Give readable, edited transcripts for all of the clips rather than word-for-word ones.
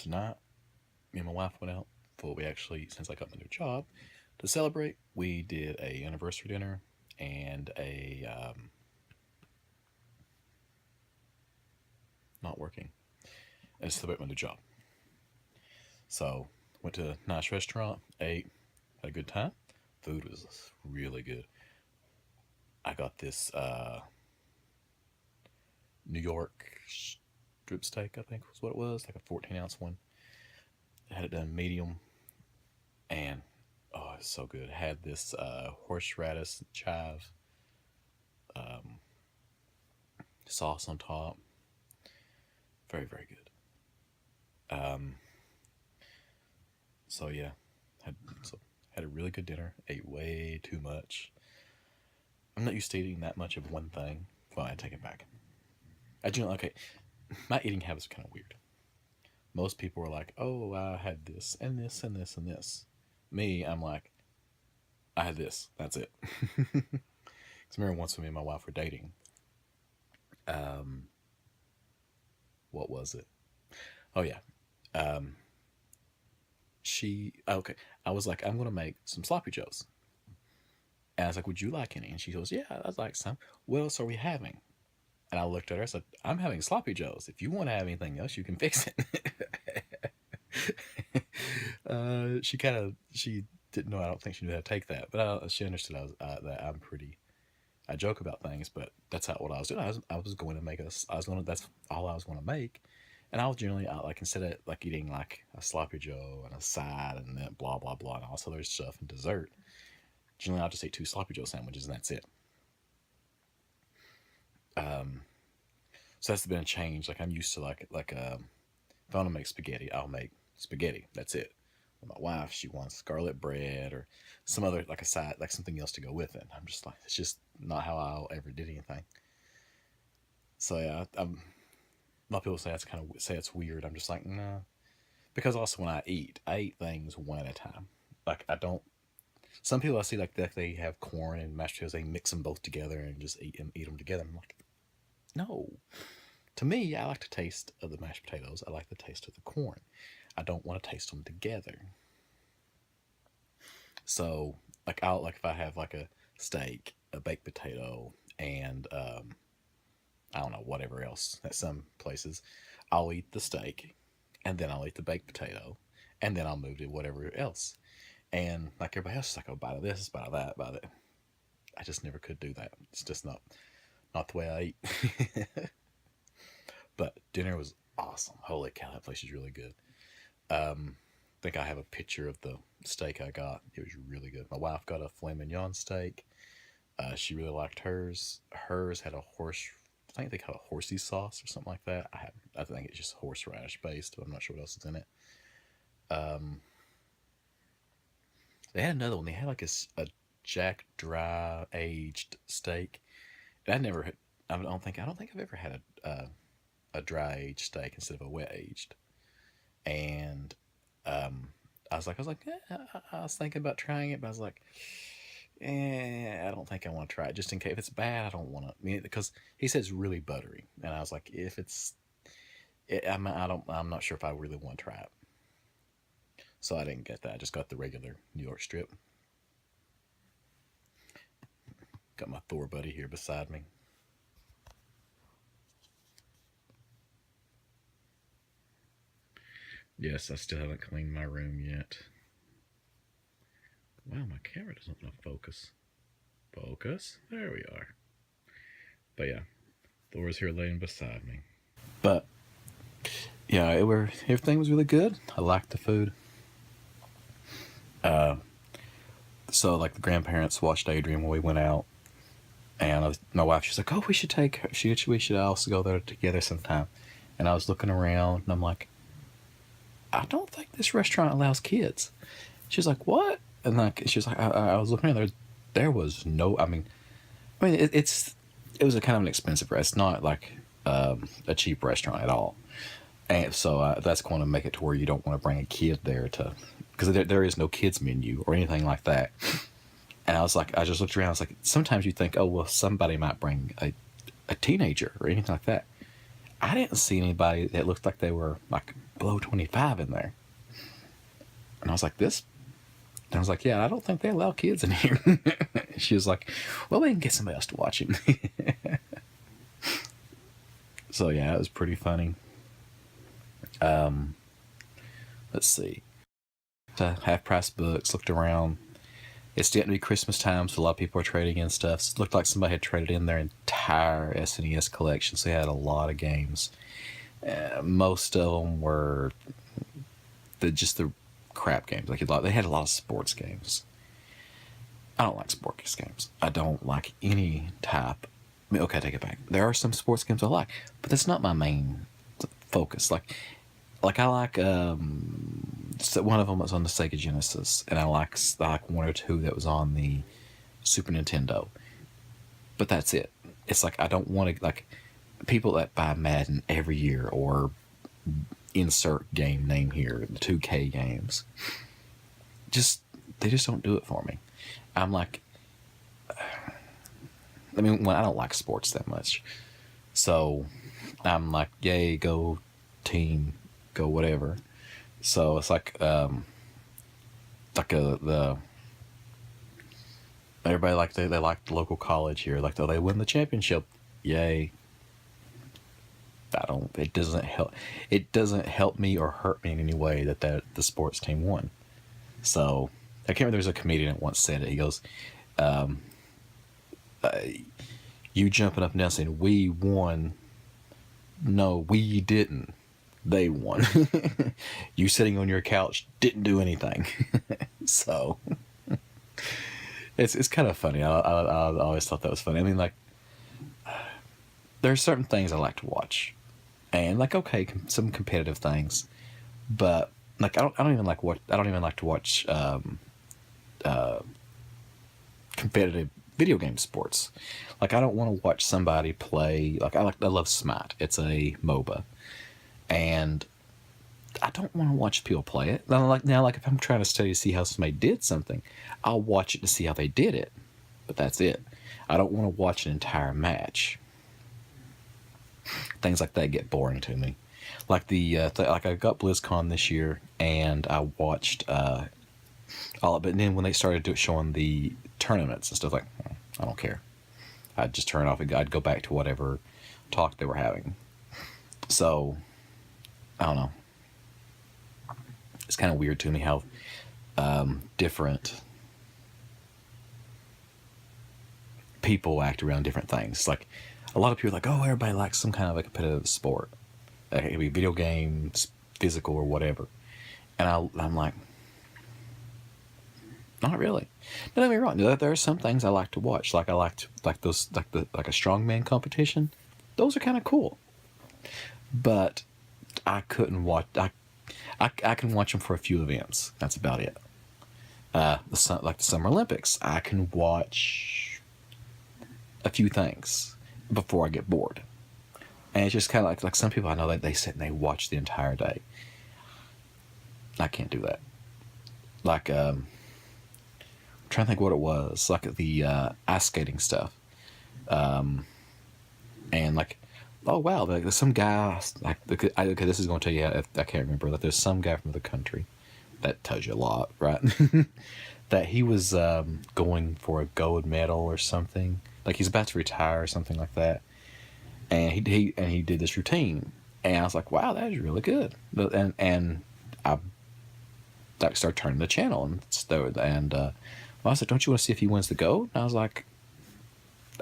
Tonight, me and my wife went out for we actually, since I got my new job, to celebrate. We did a anniversary dinner and a not working and celebrate my new job. So went to a nice restaurant, ate, had a good time. Food was really good. I got this New York strip steak, I think was what it was, like a 14-ounce one. I had it done medium, and oh, it's so good. It had this horseradish chive sauce on top. Very, very good. Um, so yeah, had so had a really good dinner. Ate way too much. I'm not used to eating that much of one thing. Well, I take it back. I do okay. My eating habits are kind of weird. Most people are like, "Oh, I had this and this and this and this." Me, I'm like, "I had this. That's it." Because I remember once when me and my wife were dating. Um, what was it? Oh yeah. Um, okay. I was like, I'm gonna make some sloppy joes, and I was like, "Would you like any?" And she goes, "Yeah, I'd like some." What else are we having? And I looked at her. I said, "I'm having sloppy joes. If you want to have anything else, you can fix it." She didn't know. I don't think she knew how to take that, but she understood that I'm pretty. I joke about things, but that's not what I was doing. I was going to make us. I was going to. That's all I was going to make, and I was generally like instead of like eating like a sloppy joe and a side and then blah blah blah and all this other stuff and dessert. Generally, I'll just eat two sloppy joe sandwiches and that's it. Um, so that's been a change. Like I'm used to if I want to make spaghetti, I'll make spaghetti. That's it. My wife, she wants garlic bread or some other like a side, like something else to go with it. I'm just like, it's just not how I ever did anything. So yeah, a lot of people say that's kind of say it's weird. I'm just like, nah, because also when I eat things one at a time. Like I don't. Some people I see like that they have corn and mashed potatoes, they mix them both together and just eat them together. I'm like, no. To me, I like the taste of the mashed potatoes. I like the taste of the corn. I don't want to taste them together. So, I'll like if I have like a steak, a baked potato, and I don't know whatever else. At some places, I'll eat the steak, and then I'll eat the baked potato, and then I'll move to whatever else. And like everybody else, is like, oh, bite of this, bite of that, bite of that. I just never could do that. It's just not the way I eat. But dinner was awesome. Holy cow, that place is really good. I think I have a picture of the steak I got. It was really good. My wife got a filet mignon steak. She really liked hers. Hers had a horse. I think they call it horsey sauce or something like that. I think it's just horseradish based, but I'm not sure what else is in it. Um, they had another one. They had like a Jack dry aged steak. And I never. I don't think I've ever had a dry aged steak instead of a wet aged. And I was thinking about trying it, but I was like, I don't think I want to try it. Just in case if it's bad, I don't want to. I mean, because he says it's really buttery, and I was like, if it's, I'm not sure if I really want to try it. So I didn't get that. I just got the regular New York strip. Got my Thor buddy here beside me. Yes, I still haven't cleaned my room yet. Wow, my camera doesn't want to focus. Focus. There we are. But yeah, Thor's here laying beside me. But yeah, everything was really good. I liked the food. Uh, so like the grandparents watched Adrian when we went out, and my wife, she's like, "Oh, we should take her. We should also go there together sometime." And I was looking around, and I'm like, "I don't think this restaurant allows kids." She's like, "What?" And like she was like, I was looking at there was no. I mean, it was a kind of an expensive restaurant. It's not like a cheap restaurant at all. And so that's going to make it to where you don't want to bring a kid there to, because there is no kids menu or anything like that. And I was like, I just looked around. I was like, sometimes you think, oh well, somebody might bring a teenager or anything like that. I didn't see anybody that looked like they were like below 25 in there. And I was like, this. And I was like, yeah, I don't think they allow kids in here. She was like, well, we can get somebody else to watch him. So yeah, it was pretty funny. Let's see. Half price books, looked around. It's getting to be Christmas time, so a lot of people are trading in stuff. So it looked like somebody had traded in their entire SNES collection, so they had a lot of games. Most of them were just the crap games. Like they had a lot of sports games. I don't like sports games. I don't like any type. I mean, okay, I take it back. There are some sports games I like, but that's not my main focus. Like I like one of them was on the Sega Genesis, and I like one or two that was on the Super Nintendo. But that's it. It's like I don't want to like people that buy Madden every year or insert game name here, the 2K games. They just don't do it for me. I'm like, I mean, I don't like sports that much, so I'm like, yay, go team, go whatever. So it's like everybody like they like the local college here, like, oh, they win the championship, yay. It doesn't help me or hurt me in any way that the sports team won. So I can't remember, there's a comedian that once said it. He goes, you jumping up and down saying we won, no, we didn't, they won. You sitting on your couch didn't do anything. So it's kind of funny. I always thought that was funny. I mean, like, there are certain things I like to watch, and like, okay, some competitive things, but like I don't even like to watch competitive video game sports. Like, I don't want to watch somebody play. Like, I love Smite. It's a MOBA, and I don't want to watch people play it. Like if I'm trying to study to see how somebody did something, I'll watch it to see how they did it. But that's it. I don't want to watch an entire match. Things like that get boring to me. Like like I got BlizzCon this year, and I watched all of it. And then when they started showing the tournaments and stuff, like, I don't care. I'd just turn it off and I'd go back to whatever talk they were having. So I don't know. It's kind of weird to me how different people act around different things. Like, a lot of people are like, oh, everybody likes some kind of a competitive sport. It could be video games, physical, or whatever. And I'm like, not really. Don't get me wrong. There are some things I like to watch. Like, I like a strongman competition. Those are kind of cool. But I couldn't watch. I can watch them for a few events. That's about it. Like the Summer Olympics, I can watch a few things before I get bored. And it's just kind of like some people I know that they sit and they watch the entire day. I can't do that. Like, I'm trying to think what it was. Like the ice skating stuff. And like, oh wow, there's some guy, like, okay, this is going to tell you, I can't remember, that there's some guy from the country, that tells you a lot, right? That he was going for a gold medal or something. Like, he's about to retire or something like that. And he did this routine. And I was like, wow, that is really good. And I started turning the channel. And I was like, don't you want to see if he wins the gold? And I was like,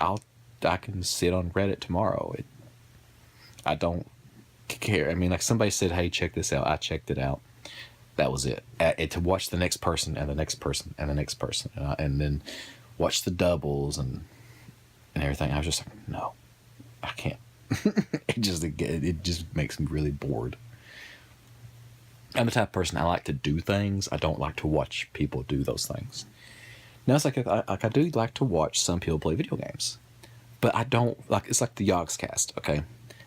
I can sit on Reddit tomorrow. I don't care. I mean, like, somebody said, hey, check this out. I checked it out. That was it. To watch the next person and the next person and the next person. And then watch the doubles and everything. I was just like, no, I can't. It just makes me really bored. I'm the type of person, I like to do things. I don't like to watch people do those things. Now, it's like I do like to watch some people play video games. But I don't, like, it's like the Yogscast, okay?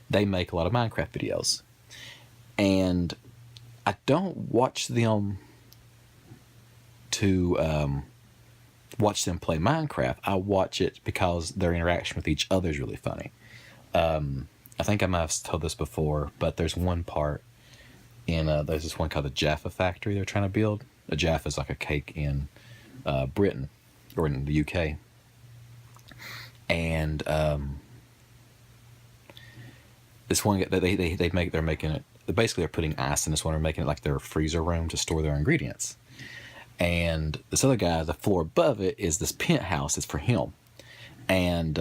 They make a lot of Minecraft videos. And I don't watch them to watch them play Minecraft. I watch it because their interaction with each other is really funny. I think I might have told this before, but there's one part in there's this one called the Jaffa Factory they're trying to build. A Jaffa is like a cake in Britain or in the UK, and this one they're making it. Basically, they're putting ice in this one. They're making it like their freezer room to store their ingredients. And this other guy, the floor above it is this penthouse. It's for him, and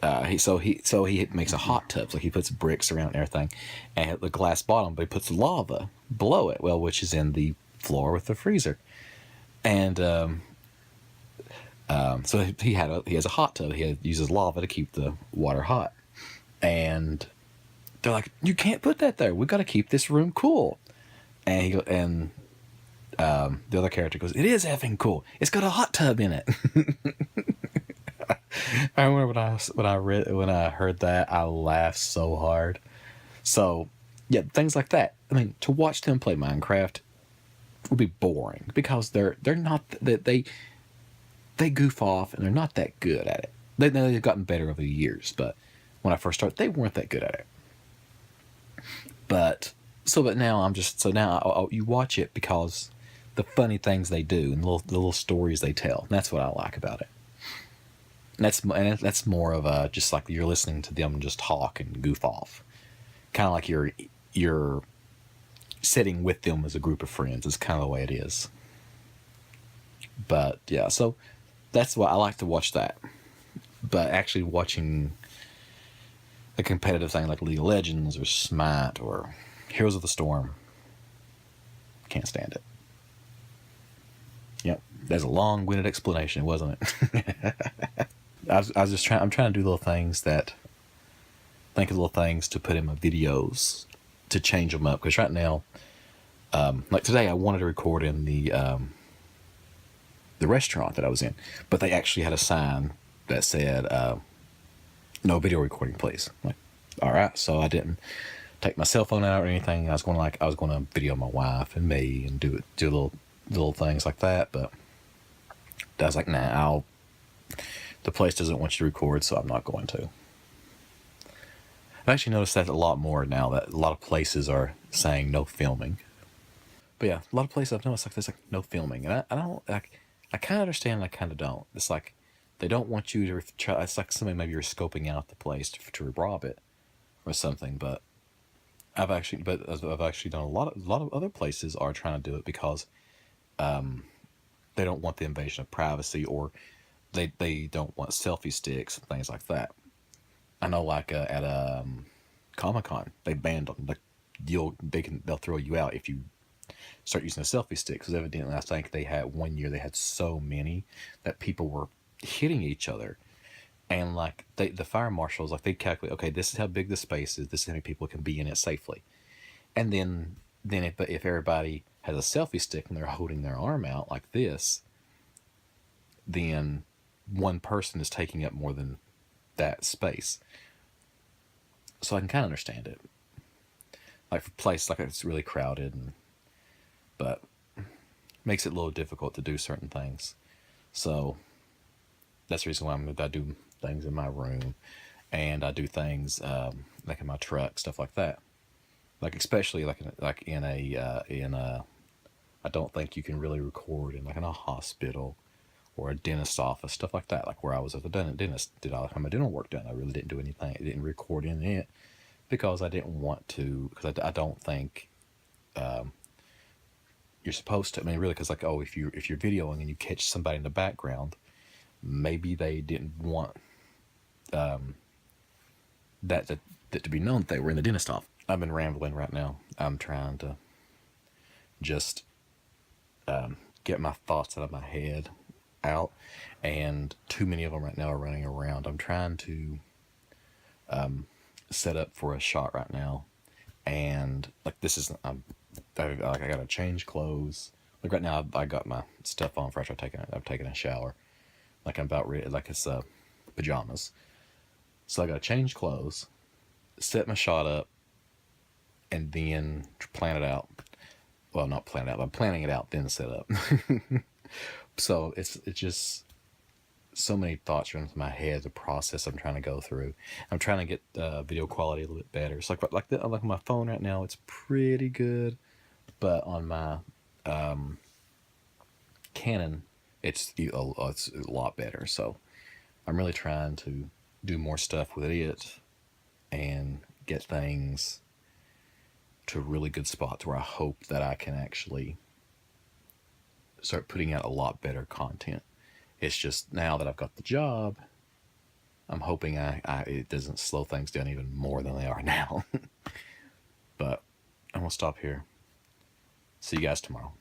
he makes a hot tub. So he puts bricks around and everything, and the glass bottom, but he puts lava below it. Well, which is in the floor with the freezer, and so he has a hot tub. He uses lava to keep the water hot, and they're like, "You can't put that there. We got to keep this room cool." And the other character goes, "It is effing cool. It's got a hot tub in it." I remember when I heard that, I laughed so hard. So yeah, things like that. I mean, to watch them play Minecraft would be boring because they're not they goof off and they're not that good at it. They've gotten better over the years, but when I first started, they weren't that good at it. But now you watch it because the funny things they do and the little stories they tell. And that's what I like about it. And that's more of a just like you're listening to them just talk and goof off, kind of like you're sitting with them as a group of friends. Is kind of the way it is. But yeah, so that's why I like to watch that. But actually watching a competitive thing like League of Legends or Smite or Heroes of the Storm, can't stand it. Yep, there's a long-winded explanation, wasn't it? I'm trying to do little things think of little things to put in my videos to change them up. Because right now, like today, I wanted to record in the restaurant that I was in, but they actually had a sign that said, "No video recording, please." I'm like, all right, so I didn't take my cell phone out or anything. I was going to video my wife and me and do little things like that. But I was like, nah, the place doesn't want you to record, so I'm not going to. I've actually noticed that a lot more now, that a lot of places are saying no filming. But yeah, a lot of places I've noticed there's no filming, and I don't like. I kind of understand, and I kind of don't. It's like they don't want you to try. It's like somebody maybe you're scoping out the place to rob it or something. But I've actually done a lot of other places are trying to do it because they don't want the invasion of privacy, or they don't want selfie sticks and things like that. I know, like at Comic-Con, they banned them. Like they'll throw you out if you start using a selfie stick, because evidently I think they had one year they had so many that people were hitting each other, and like the fire marshals, like they calculate, okay, this is how big the space is, this is how many people can be in it safely, and then if everybody has a selfie stick and they're holding their arm out like this, then one person is taking up more than that space. So I can kind of understand it. Like for a place like it's really crowded, but makes it a little difficult to do certain things. So that's the reason why I do things in my room, and I do things like in my truck, stuff like that. Like especially like in a I don't think you can really record in like in a hospital or a dentist office, stuff like that. Like where I was at the dentist, did all my dental work done. I really didn't do anything. I didn't record in it because I didn't want to. Because I don't think you're supposed to. I mean, really, because like, oh, if you're videoing and you catch somebody in the background, maybe they didn't want that to be known that they were in the dentist office. I've been rambling right now. I'm trying to just get my thoughts out of my head out, and too many of them right now are running around. I'm trying to set up for a shot right now, and like this is I gotta change clothes. Like right now I got my stuff on fresh. I've taken a shower, like I'm about ready, like it's pajamas. So I gotta change clothes, set my shot up, and then plan it out. Well, not plan it out, but I'm planning it out, then set up. So it's just so many thoughts running through my head, the process I'm trying to go through. I'm trying to get video quality a little bit better. So like my phone right now, it's pretty good, but on my Canon, it's a lot better. So I'm really trying to do more stuff with it and get things to really good spots where I hope that I can actually start putting out a lot better content. It's just now that I've got the job, I'm hoping it doesn't slow things down even more than they are now. But I'm going to stop here. See you guys tomorrow.